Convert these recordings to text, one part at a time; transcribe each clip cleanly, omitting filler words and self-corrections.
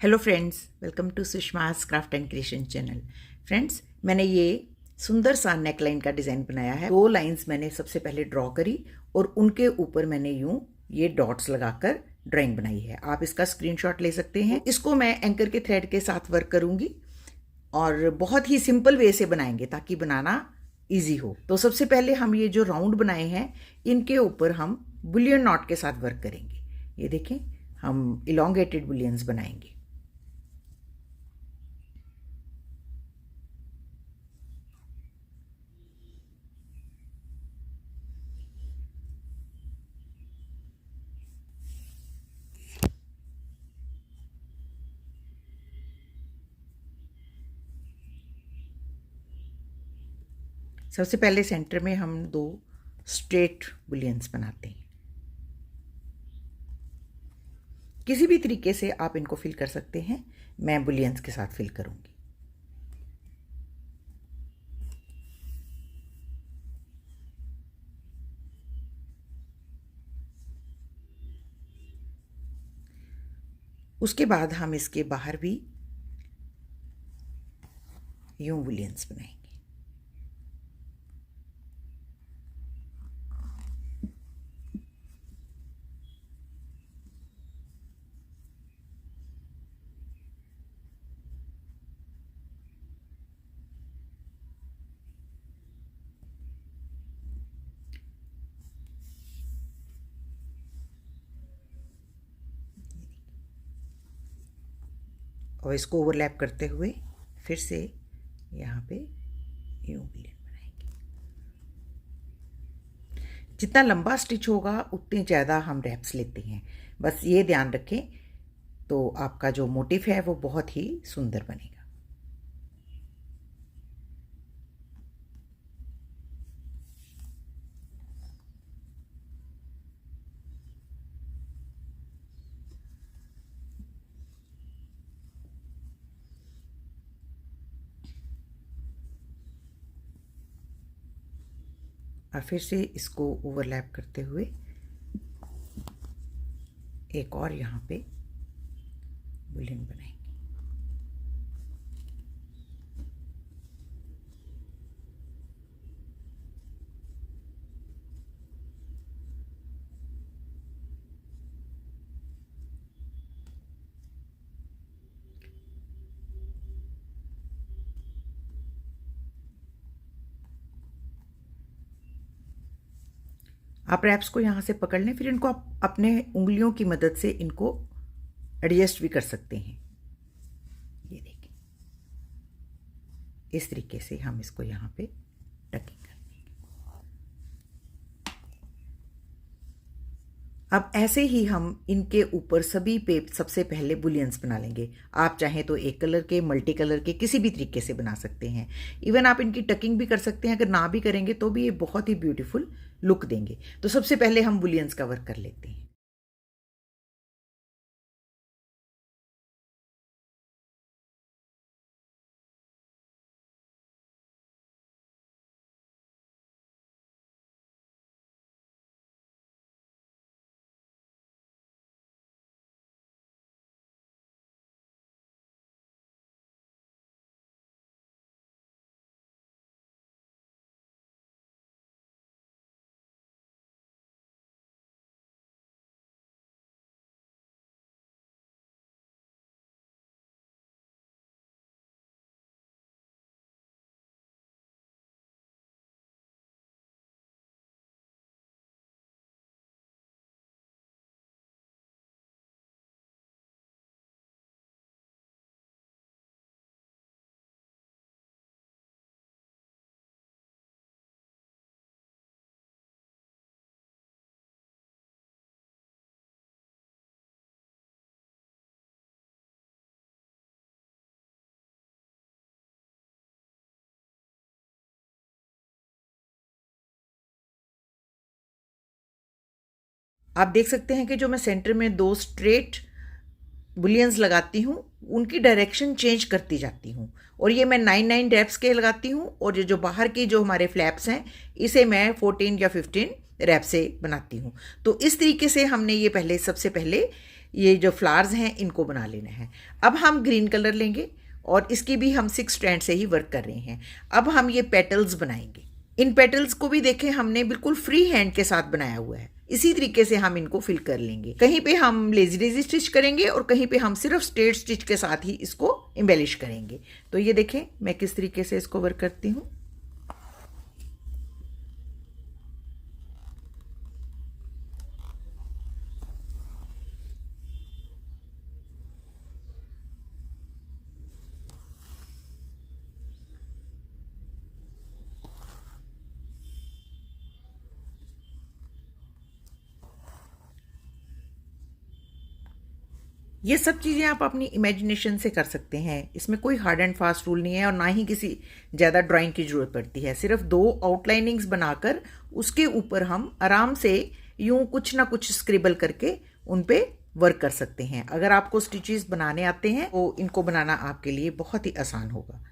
Hello friends, welcome to Sushma's craft and creation channel. Friends, मैंने ये सुंदर सा नेकलाइन का डिज़ाइन बनाया है। 2 लाइंस मैंने सबसे पहले ड्रॉ करी और उनके ऊपर मैंने यूं ये डॉट्स लगाकर ड्राइंग बनाई है। आप इसका स्क्रीनशॉट ले सकते हैं। इसको मैं एंकर के थ्रेड के साथ वर्क करूंगी और बहुत ही सिंपल वे से बनाएंगे ताकि बनाना ईजी हो। तो सबसे पहले हम ये जो राउंड बनाए हैं इनके ऊपर हम बुलियन नॉट के साथ वर्क करेंगे। ये देखें, हम इलोंगेटेड बुलियंस बनाएंगे। सबसे पहले सेंटर में हम 2 स्ट्रेट बुलियंस बनाते हैं। किसी भी तरीके से आप इनको फिल कर सकते हैं। मैं बुलियंस के साथ फिल करूंगी। उसके बाद हम इसके बाहर भी यूं बुलियंस बनाएंगे। और इसको ओवरलैप करते हुए फिर से यहाँ पे यूं बुलियन बनाएंगे। जितना लंबा स्टिच होगा उतने ज़्यादा हम रैप्स लेते हैं। बस ये ध्यान रखें तो आपका जो मोटिव है वो बहुत ही सुंदर बनेगा। और फिर से इसको ओवरलैप करते हुए एक और यहाँ पे बुलियन बनाएंगे। आप रैप्स को यहाँ से पकड़ लें, फिर इनको आप अपने उंगलियों की मदद से इनको एडजस्ट भी कर सकते हैं। ये देखिए, इस तरीके से हम इसको यहाँ पे टकिंग कर देंगे। अब ऐसे ही हम इनके ऊपर सभी पे सबसे पहले बुलियंस बना लेंगे। आप चाहें तो एक कलर के, मल्टी कलर के, किसी भी तरीके से बना सकते हैं। इवन आप इनकी टकिंग भी कर सकते हैं। अगर ना भी करेंगे तो भी ये बहुत ही ब्यूटीफुल लुक देंगे। तो सबसे पहले हम बुलियंस का वर्क कर लेते हैं। आप देख सकते हैं कि जो मैं सेंटर में 2 स्ट्रेट बुलियंस लगाती हूँ उनकी डायरेक्शन चेंज करती जाती हूँ। और ये मैं 9 रैप्स के लगाती हूँ और ये जो बाहर की जो हमारे फ्लैप्स हैं इसे मैं 14 या 15 रैप से बनाती हूँ। तो इस तरीके से हमने ये सबसे पहले ये जो फ्लावर्स हैं इनको बना लेना है। अब हम ग्रीन कलर लेंगे और इसकी भी हम 6 स्ट्रैंड से ही वर्क कर रहे हैं। अब हम ये पेटल्स बनाएंगे। इन पेटल्स को भी देखें हमने बिल्कुल फ्री हैंड के साथ बनाया हुआ है। इसी तरीके से हम इनको फिल कर लेंगे। कहीं पे हम लेजी डेजी स्टिच करेंगे और कहीं पे हम सिर्फ स्ट्रेट स्टिच के साथ ही इसको एम्बेलिश करेंगे। तो ये देखें मैं किस तरीके से इसको वर्क करती हूँ। ये सब चीज़ें आप अपनी इमेजिनेशन से कर सकते हैं। इसमें कोई हार्ड एंड फास्ट रूल नहीं है और ना ही किसी ज़्यादा ड्राइंग की ज़रूरत पड़ती है। सिर्फ 2 आउटलाइनिंग्स बनाकर उसके ऊपर हम आराम से यूं कुछ ना कुछ स्क्रिबल करके उन पे वर्क कर सकते हैं। अगर आपको स्टिचेस बनाने आते हैं तो इनको बनाना आपके लिए बहुत ही आसान होगा।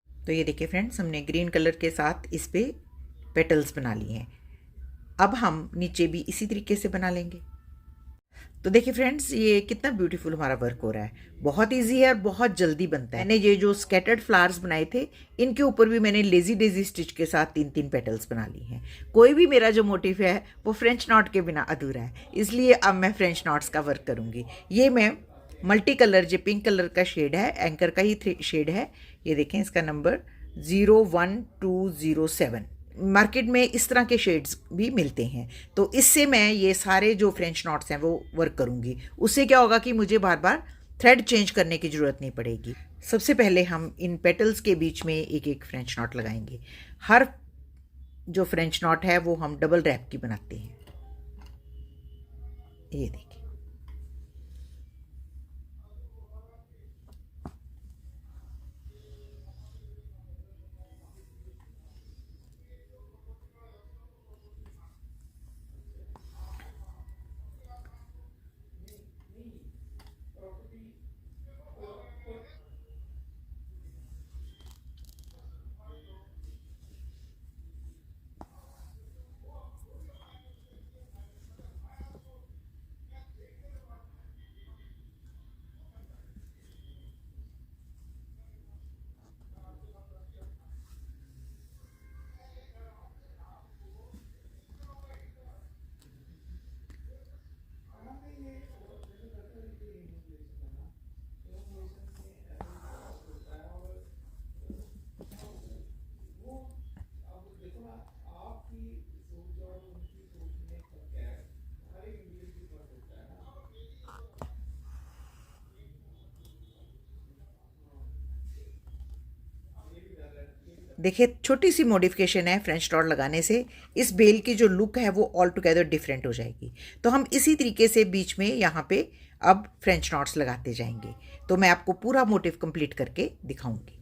तो ये देखिए फ्रेंड्स, हमने ग्रीन कलर के साथ इस पे पेटल्स बना लिए हैं। अब हम नीचे भी इसी तरीके से बना लेंगे। तो देखिए फ्रेंड्स, ये कितना ब्यूटीफुल हमारा वर्क हो रहा है। बहुत इजी है और बहुत जल्दी बनता है। मैंने ये जो स्कैटर्ड फ्लावर्स बनाए थे इनके ऊपर भी मैंने लेजी डेजी स्टिच के साथ 3-3 पेटल्स बना ली हैं। कोई भी मेरा जो मोटिव है वो फ्रेंच नॉट के बिना अधूरा है, इसलिए अब मैं फ्रेंच नॉट्स का वर्क करूँगी। ये मैं मल्टी कलर, जो पिंक कलर का शेड है, एंकर का ही शेड है। ये देखें, इसका नंबर 01207। मार्केट में इस तरह के शेड्स भी मिलते हैं। तो इससे मैं ये सारे जो फ्रेंच नॉट्स हैं वो वर्क करूँगी। उससे क्या होगा कि मुझे बार बार थ्रेड चेंज करने की ज़रूरत नहीं पड़ेगी। सबसे पहले हम इन पेटल्स के बीच में एक एक फ्रेंच नॉट लगाएंगे। हर जो फ्रेंच नॉट है वो हम डबल रैप की बनाते हैं। ये देखिए, देखिए छोटी सी मॉडिफिकेशन है फ्रेंच नॉट लगाने से, इस बेल की जो लुक है वो ऑल टुगेदर डिफरेंट हो जाएगी। तो हम इसी तरीके से बीच में यहाँ पे अब फ्रेंच नॉट्स लगाते जाएंगे। तो मैं आपको पूरा मोटिव कंप्लीट करके दिखाऊंगी।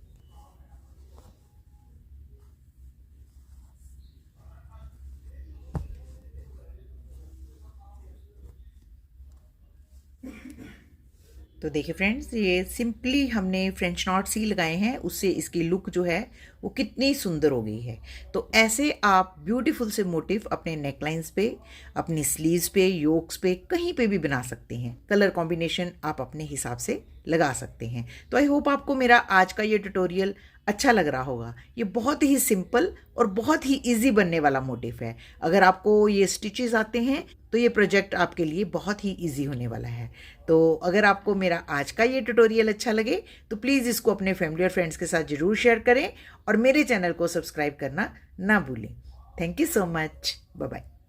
तो देखिए फ्रेंड्स, ये सिंपली हमने फ्रेंच नॉट्स ही लगाए हैं, उससे इसकी लुक जो है वो कितनी सुंदर हो गई है। तो ऐसे आप ब्यूटीफुल से मोटिव अपने नेकलाइंस पे, अपनी स्लीव्स पे, योक्स पे, कहीं पे भी बना सकते हैं। कलर कॉम्बिनेशन आप अपने हिसाब से लगा सकते हैं। तो आई होप आपको मेरा आज का ये ट्यूटोरियल अच्छा लग रहा होगा। ये बहुत ही सिंपल और बहुत ही इजी बनने वाला मोटिव है। अगर आपको ये स्टिचेस आते हैं तो ये प्रोजेक्ट आपके लिए बहुत ही इजी होने वाला है। तो अगर आपको मेरा आज का ये ट्यूटोरियल अच्छा लगे तो प्लीज़ इसको अपने फैमिली और फ्रेंड्स के साथ ज़रूर शेयर करें और मेरे चैनल को सब्सक्राइब करना ना भूलें। Thank you so much. Bye bye.